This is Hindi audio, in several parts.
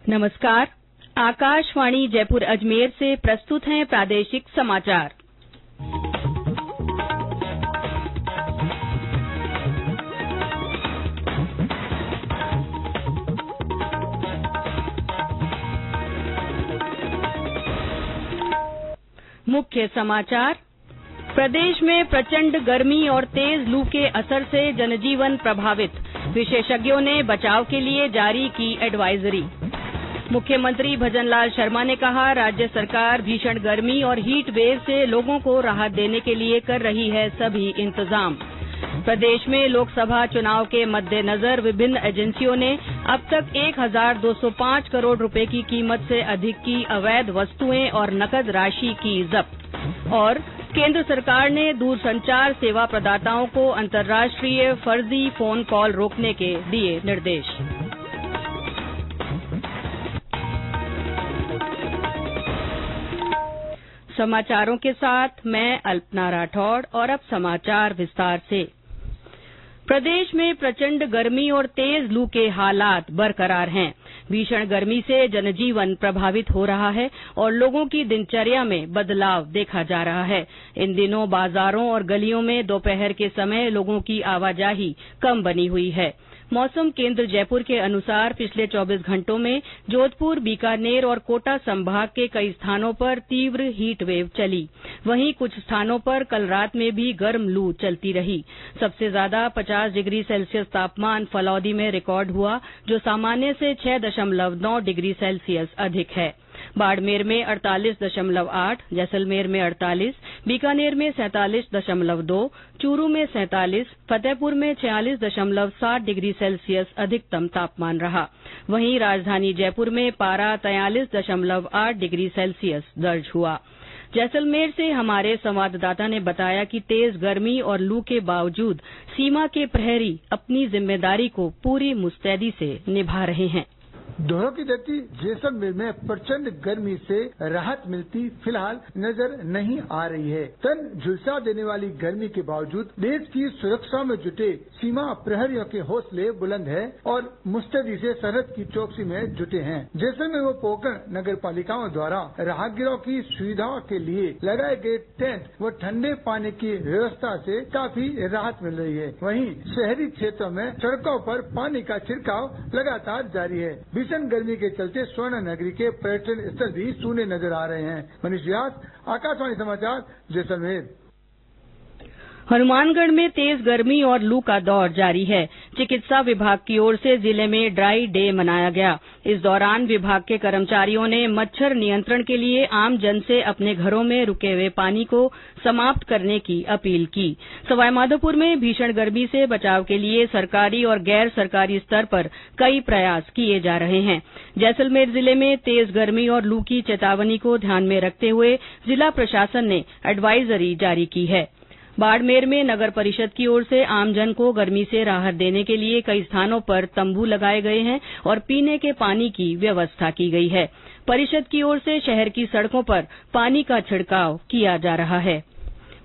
नमस्कार। आकाशवाणी जयपुर अजमेर से प्रस्तुत हैं प्रादेशिक समाचार। मुख्य समाचार। प्रदेश में प्रचंड गर्मी और तेज लू के असर से जनजीवन प्रभावित। विशेषज्ञों ने बचाव के लिए जारी की एडवाइजरी। मुख्यमंत्री भजनलाल शर्मा ने कहा, राज्य सरकार भीषण गर्मी और हीट वेव से लोगों को राहत देने के लिए कर रही है सभी इंतजाम। प्रदेश में लोकसभा चुनाव के मद्देनजर विभिन्न एजेंसियों ने अब तक 1205 करोड़ रुपए की कीमत से अधिक की अवैध वस्तुएं और नकद राशि की जब्त। और केंद्र सरकार ने दूरसंचार सेवा प्रदाताओं को अंतर्राष्ट्रीय फर्जी फोन कॉल रोकने के दिए निर्देश। समाचारों के साथ मैं अल्पना राठौड़ और अब समाचार विस्तार से। प्रदेश में प्रचंड गर्मी और तेज लू के हालात बरकरार हैं। भीषण गर्मी से जनजीवन प्रभावित हो रहा है और लोगों की दिनचर्या में बदलाव देखा जा रहा है। इन दिनों बाजारों और गलियों में दोपहर के समय लोगों की आवाजाही कम बनी हुई है। मौसम केंद्र जयपुर के अनुसार पिछले 24 घंटों में जोधपुर, बीकानेर और कोटा संभाग के कई स्थानों पर तीव्र हीट वेव चली। वहीं कुछ स्थानों पर कल रात में भी गर्म लू चलती रही। सबसे ज्यादा 50 डिग्री सेल्सियस तापमान फलौदी में रिकॉर्ड हुआ, जो सामान्य से 6.9 डिग्री सेल्सियस अधिक है। बाड़मेर में 48.8, जैसलमेर में 48, बीकानेर में 47.2, चूरू में 47, फतेहपुर में 46.7 डिग्री सेल्सियस अधिकतम तापमान रहा। वहीं राजधानी जयपुर में पारा 43.8 डिग्री सेल्सियस दर्ज हुआ। जैसलमेर से हमारे संवाददाता ने बताया कि तेज गर्मी और लू के बावजूद सीमा के प्रहरी अपनी जिम्मेदारी को पूरी मुस्तैदी से निभा रहे हैं। दोनों की धरती जैसलमेर में प्रचंड गर्मी से राहत मिलती फिलहाल नजर नहीं आ रही है। तन झुलसा देने वाली गर्मी के बावजूद देश की सुरक्षा में जुटे सीमा प्रहरियों के हौसले बुलंद है और मुस्तैदी से सरहद की चौकसी में जुटे हैं। जैसलमेर व पोकरण नगर पालिकाओं द्वारा राहगीरों की सुविधा के लिए लगाए गए टेंट व ठंडे पानी की व्यवस्था से काफी राहत मिल रही है। वहीं शहरी क्षेत्रों में सड़कों पर पानी का छिड़काव लगातार जारी है। भीषण गर्मी के चलते स्वर्ण नगरी के पर्यटन स्थल भी सूने नजर आ रहे हैं। मनीष व्यास, आकाशवाणी समाचार, जैसलमेर। हनुमानगढ़ में तेज गर्मी और लू का दौर जारी है। चिकित्सा विभाग की ओर से जिले में ड्राई डे मनाया गया। इस दौरान विभाग के कर्मचारियों ने मच्छर नियंत्रण के लिए आम जन से अपने घरों में रुके हुए पानी को समाप्त करने की अपील की। सवाईमाधोपुर में भीषण गर्मी से बचाव के लिए सरकारी और गैर सरकारी स्तर पर कई प्रयास किए जा रहे हैं। जैसलमेर जिले में तेज गर्मी और लू की चेतावनी को ध्यान में रखते हुए जिला प्रशासन ने एडवाइजरी जारी की है। बाड़मेर में नगर परिषद की ओर से आमजन को गर्मी से राहत देने के लिए कई स्थानों पर तंबू लगाए गए हैं और पीने के पानी की व्यवस्था की गई है। परिषद की ओर से शहर की सड़कों पर पानी का छिड़काव किया जा रहा है।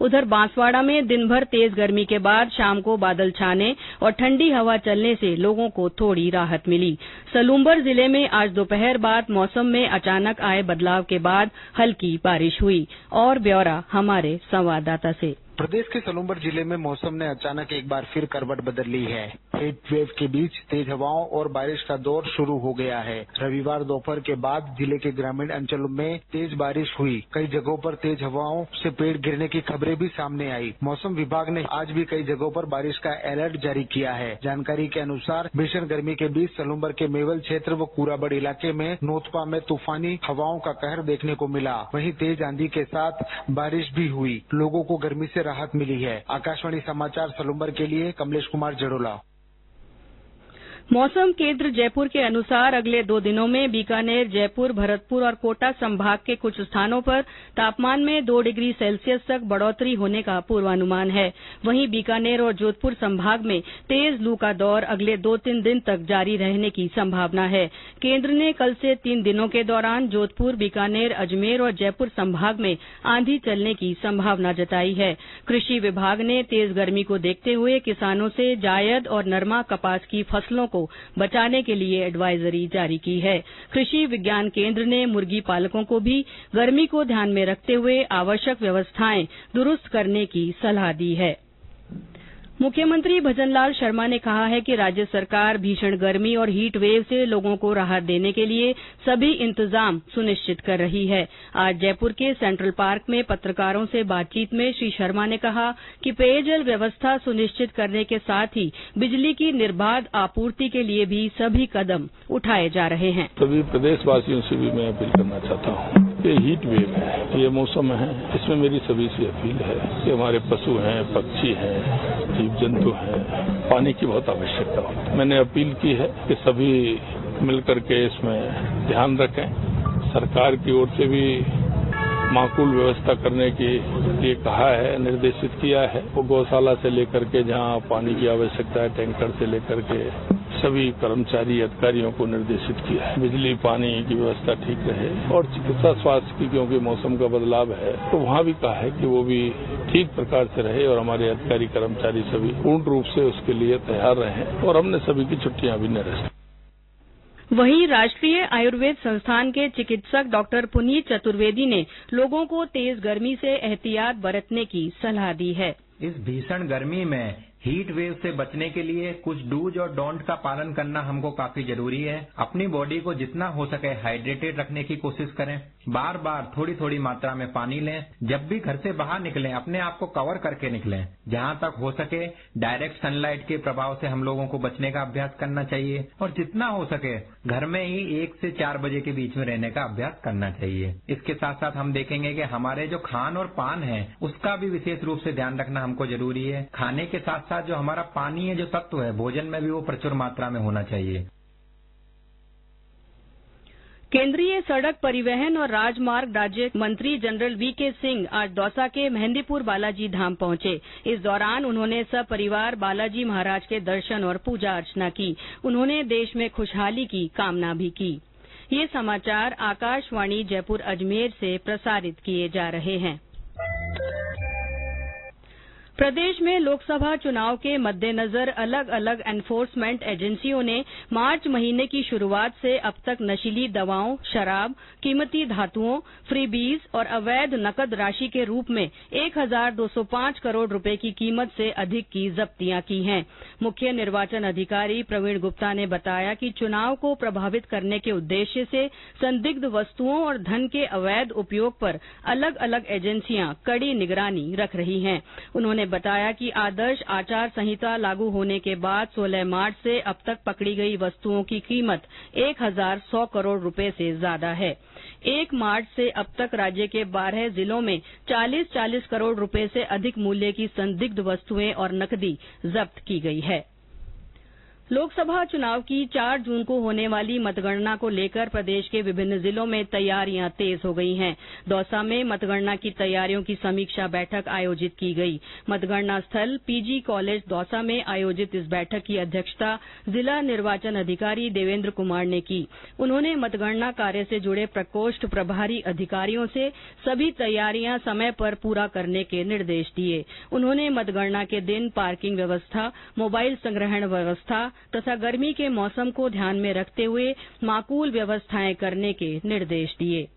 उधर बांसवाड़ा में दिन भर तेज गर्मी के बाद शाम को बादल छाने और ठंडी हवा चलने से लोगों को थोड़ी राहत मिली। सलूम्बर जिले में आज दोपहर बाद मौसम में अचानक आए बदलाव के बाद हल्की बारिश हुई। और ब्यौरा हमारे संवाददाता से। प्रदेश के सलूम्बर जिले में मौसम ने अचानक एक बार फिर करवट बदल ली है। हीट वेव के बीच तेज हवाओं और बारिश का दौर शुरू हो गया है। रविवार दोपहर के बाद जिले के ग्रामीण अंचलों में तेज बारिश हुई। कई जगहों पर तेज हवाओं से पेड़ गिरने की खबरें भी सामने आई। मौसम विभाग ने आज भी कई जगहों पर बारिश का अलर्ट जारी किया है। जानकारी के अनुसार भीषण गर्मी के बीच सलूम्बर के मेवल क्षेत्र व कुराबड़ इलाके में नोतपा में तूफानी हवाओं का कहर देखने को मिला। वहीं तेज आंधी के साथ बारिश भी हुई। लोगों को गर्मी से राहत मिली है। आकाशवाणी समाचार सलूम्बर के लिए कमलेश कुमार जड़ोला। मौसम केंद्र जयपुर के अनुसार अगले 2 दिनों में बीकानेर, जयपुर, भरतपुर और कोटा संभाग के कुछ स्थानों पर तापमान में 2 डिग्री सेल्सियस तक बढ़ोतरी होने का पूर्वानुमान है। वहीं बीकानेर और जोधपुर संभाग में तेज लू का दौर अगले 2-3 दिन तक जारी रहने की संभावना है। केंद्र ने कल से 3 दिनों के दौरान जोधपुर, बीकानेर, अजमेर और जयपुर संभाग में आंधी चलने की संभावना जताई है। कृषि विभाग ने तेज गर्मी को देखते हुए किसानों से जायद और नरमा कपास की फसलों को को बचाने के लिए एडवाइजरी जारी की है। कृषि विज्ञान केंद्र ने मुर्गी पालकों को भी गर्मी को ध्यान में रखते हुए आवश्यक व्यवस्थाएं दुरुस्त करने की सलाह दी है। मुख्यमंत्री भजनलाल शर्मा ने कहा है कि राज्य सरकार भीषण गर्मी और हीट वेव से लोगों को राहत देने के लिए सभी इंतजाम सुनिश्चित कर रही है। आज जयपुर के सेंट्रल पार्क में पत्रकारों से बातचीत में श्री शर्मा ने कहा कि पेयजल व्यवस्था सुनिश्चित करने के साथ ही बिजली की निर्बाध आपूर्ति के लिए भी सभी कदम उठाए जा रहे हैं। सभी प्रदेशवासियों से भी मैं अपील करना चाहता हूँ। ये हीट वेव है, ये मौसम है, इसमें मेरी सभी से अपील है कि हमारे पशु हैं, पक्षी हैं, जीव जंतु हैं, पानी की बहुत आवश्यकता होती है। मैंने अपील की है कि सभी मिलकर के इसमें ध्यान रखें। सरकार की ओर से भी माकूल व्यवस्था करने के लिए कहा है, निर्देशित किया है। वो गौशाला से लेकर के जहाँ पानी की आवश्यकता है, टैंकर से लेकर के सभी कर्मचारी अधिकारियों को निर्देशित किया है। बिजली पानी की व्यवस्था ठीक रहे और चिकित्सा स्वास्थ्य की, क्योंकि मौसम का बदलाव है, तो वहाँ भी कहा है कि वो भी ठीक प्रकार से रहे और हमारे अधिकारी कर्मचारी सभी पूर्ण रूप से उसके लिए तैयार रहें और हमने सभी की छुट्टियां भी निरस्त। वहीं राष्ट्रीय आयुर्वेद संस्थान के चिकित्सक डॉक्टर पुनीत चतुर्वेदी ने लोगों को तेज गर्मी से एहतियात बरतने की सलाह दी है। इस भीषण गर्मी में हीट वेव से बचने के लिए कुछ डूज और डोंट का पालन करना हमको काफी जरूरी है। अपनी बॉडी को जितना हो सके हाइड्रेटेड रखने की कोशिश करें। बार बार थोड़ी थोड़ी मात्रा में पानी लें। जब भी घर से बाहर निकलें अपने आप को कवर करके निकलें। जहां तक हो सके डायरेक्ट सनलाइट के प्रभाव से हम लोगों को बचने का अभ्यास करना चाहिए और जितना हो सके घर में ही 1 से 4 बजे के बीच में रहने का अभ्यास करना चाहिए। इसके साथ साथ हम देखेंगे कि हमारे जो खान और पान है उसका भी विशेष रूप से ध्यान रखना हमको जरूरी है। खाने के साथ साथ जो हमारा पानी है, जो तत्व है भोजन में भी वो प्रचुर मात्रा में होना चाहिए। केंद्रीय सड़क परिवहन और राजमार्ग राज्य मंत्री जनरल वीके सिंह आज दौसा के मेहंदीपुर बालाजी धाम पहुंचे। इस दौरान उन्होंने सपरिवार बालाजी महाराज के दर्शन और पूजा अर्चना की। उन्होंने देश में खुशहाली की कामना भी की। ये समाचार आकाशवाणी जयपुर अजमेर से प्रसारित किए जा रहे हैं। प्रदेश में लोकसभा चुनाव के मद्देनजर अलग अलग एनफोर्समेंट एजेंसियों ने मार्च महीने की शुरुआत से अब तक नशीली दवाओं, शराब, कीमती धातुओं, फ्रीबीज और अवैध नकद राशि के रूप में 1205 करोड़ रुपए की कीमत से अधिक की जब्तियां की हैं। मुख्य निर्वाचन अधिकारी प्रवीण गुप्ता ने बताया कि चुनाव को प्रभावित करने के उद्देश्य से संदिग्ध वस्तुओं और धन के अवैध उपयोग पर अलग अलग एजेंसियां कड़ी निगरानी रख रही हैं। उन्होंने बताया कि आदर्श आचार संहिता लागू होने के बाद 16 मार्च से अब तक पकड़ी गई वस्तुओं की कीमत 1100 करोड़ रुपए से ज्यादा है। 1 मार्च से अब तक राज्य के 12 जिलों में 40-40 करोड़ रुपए से अधिक मूल्य की संदिग्ध वस्तुएं और नकदी जब्त की गई है। लोकसभा चुनाव की 4 जून को होने वाली मतगणना को लेकर प्रदेश के विभिन्न जिलों में तैयारियां तेज हो गई हैं। दौसा में मतगणना की तैयारियों की समीक्षा बैठक आयोजित की गई। मतगणना स्थल पीजी कॉलेज दौसा में आयोजित इस बैठक की अध्यक्षता जिला निर्वाचन अधिकारी देवेंद्र कुमार ने की। उन्होंने मतगणना कार्य से जुड़े प्रकोष्ठ प्रभारी अधिकारियों से सभी तैयारियां समय पर पूरा करने के निर्देश दिए। उन्होंने मतगणना के दिन पार्किंग व्यवस्था, मोबाइल संग्रहण व्यवस्था तथा गर्मी के मौसम को ध्यान में रखते हुए माकूल व्यवस्थाएं करने के निर्देश दिए।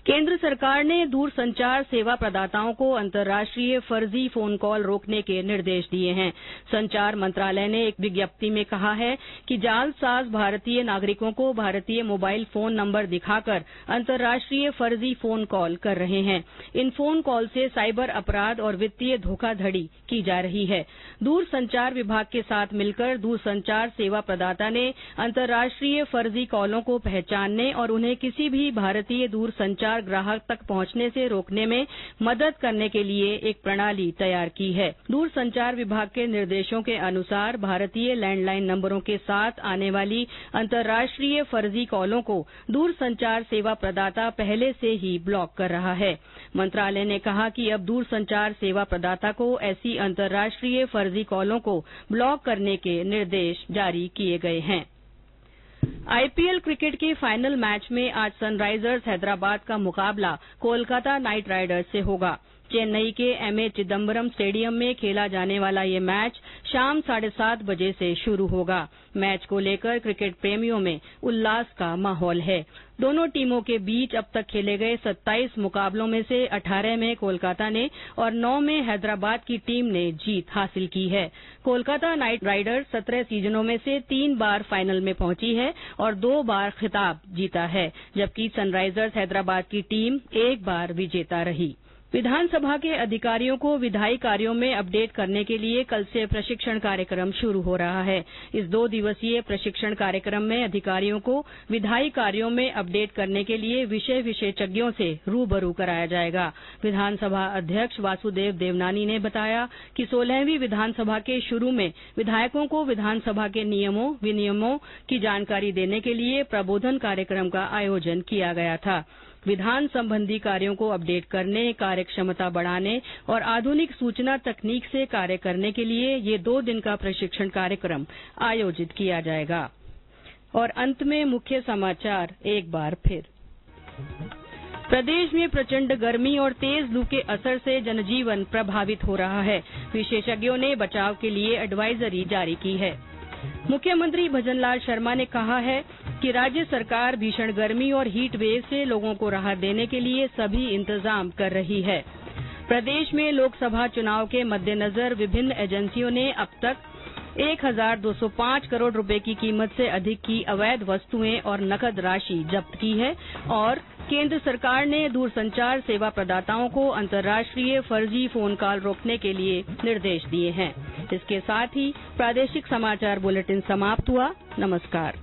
केंद्र सरकार ने दूरसंचार सेवा प्रदाताओं को अंतर्राष्ट्रीय फर्जी फोन कॉल रोकने के निर्देश दिए हैं। संचार मंत्रालय ने एक विज्ञप्ति में कहा है कि जालसाज भारतीय नागरिकों को भारतीय मोबाइल फोन नंबर दिखाकर अंतर्राष्ट्रीय फर्जी फोन कॉल कर रहे हैं। इन फोन कॉल से साइबर अपराध और वित्तीय धोखाधड़ी की जा रही है। दूरसंचार विभाग के साथ मिलकर दूरसंचार सेवा प्रदाता ने अंतर्राष्ट्रीय फर्जी कॉलों को पहचानने और उन्हें किसी भी भारतीय दूरसंचार ग्राहक तक पहुंचने से रोकने में मदद करने के लिए एक प्रणाली तैयार की है। दूरसंचार विभाग के निर्देशों के अनुसार भारतीय लैंडलाइन नंबरों के साथ आने वाली अंतर्राष्ट्रीय फर्जी कॉलों को दूरसंचार सेवा प्रदाता पहले से ही ब्लॉक कर रहा है। मंत्रालय ने कहा कि अब दूरसंचार सेवा प्रदाता को ऐसी अंतर्राष्ट्रीय फर्जी कॉलों को ब्लॉक करने के निर्देश जारी किए गए हैं। आईपीएल क्रिकेट के फाइनल मैच में आज सनराइजर्स हैदराबाद का मुकाबला कोलकाता नाइट राइडर्स से होगा। चेन्नई के एमए चिदम्बरम स्टेडियम में खेला जाने वाला ये मैच शाम 7:30 बजे से शुरू होगा। मैच को लेकर क्रिकेट प्रेमियों में उल्लास का माहौल है। दोनों टीमों के बीच अब तक खेले गए 27 मुकाबलों में से 18 में कोलकाता ने और 9 में हैदराबाद की टीम ने जीत हासिल की है। कोलकाता नाइट राइडर्स 17 सीजनों में से 3 बार फाइनल में पहुंची है और 2 बार खिताब जीता है, जबकि सनराइजर्स हैदराबाद की टीम 1 बार विजेता रही। विधानसभा के अधिकारियों को विधायी कार्यों में अपडेट करने के लिए कल से प्रशिक्षण कार्यक्रम शुरू हो रहा है। इस 2 दिवसीय प्रशिक्षण कार्यक्रम में अधिकारियों को विधायी कार्यों में अपडेट करने के लिए विषय विशेषज्ञों से रूबरू कराया जाएगा। विधानसभा अध्यक्ष वासुदेव देवनानी ने बताया कि 16वीं विधानसभा के शुरू में विधायकों को विधानसभा के नियमों विनियमों की जानकारी देने के लिए प्रबोधन कार्यक्रम का आयोजन किया गया था। विधान संबंधी कार्यों को अपडेट करने, कार्यक्षमता बढ़ाने और आधुनिक सूचना तकनीक से कार्य करने के लिए ये 2 दिन का प्रशिक्षण कार्यक्रम आयोजित किया जाएगा। और अंत में मुख्य समाचार एक बार फिर। प्रदेश में प्रचंड गर्मी और तेज लू के असर से जनजीवन प्रभावित हो रहा है। विशेषज्ञों ने बचाव के लिए एडवाइजरी जारी की है। मुख्यमंत्री भजनलाल शर्मा ने कहा है कि राज्य सरकार भीषण गर्मी और हीट वेव से लोगों को राहत देने के लिए सभी इंतजाम कर रही है। प्रदेश में लोकसभा चुनाव के मद्देनजर विभिन्न एजेंसियों ने अब तक 1205 करोड़ रुपए की कीमत से अधिक की अवैध वस्तुएं और नकद राशि जब्त की है और केंद्र सरकार ने दूरसंचार सेवा प्रदाताओं को अंतर्राष्ट्रीय फर्जी फोन कॉल रोकने के लिए निर्देश दिए हैं। इसके साथ ही प्रादेशिक समाचार बुलेटिन समाप्त हुआ। नमस्कार।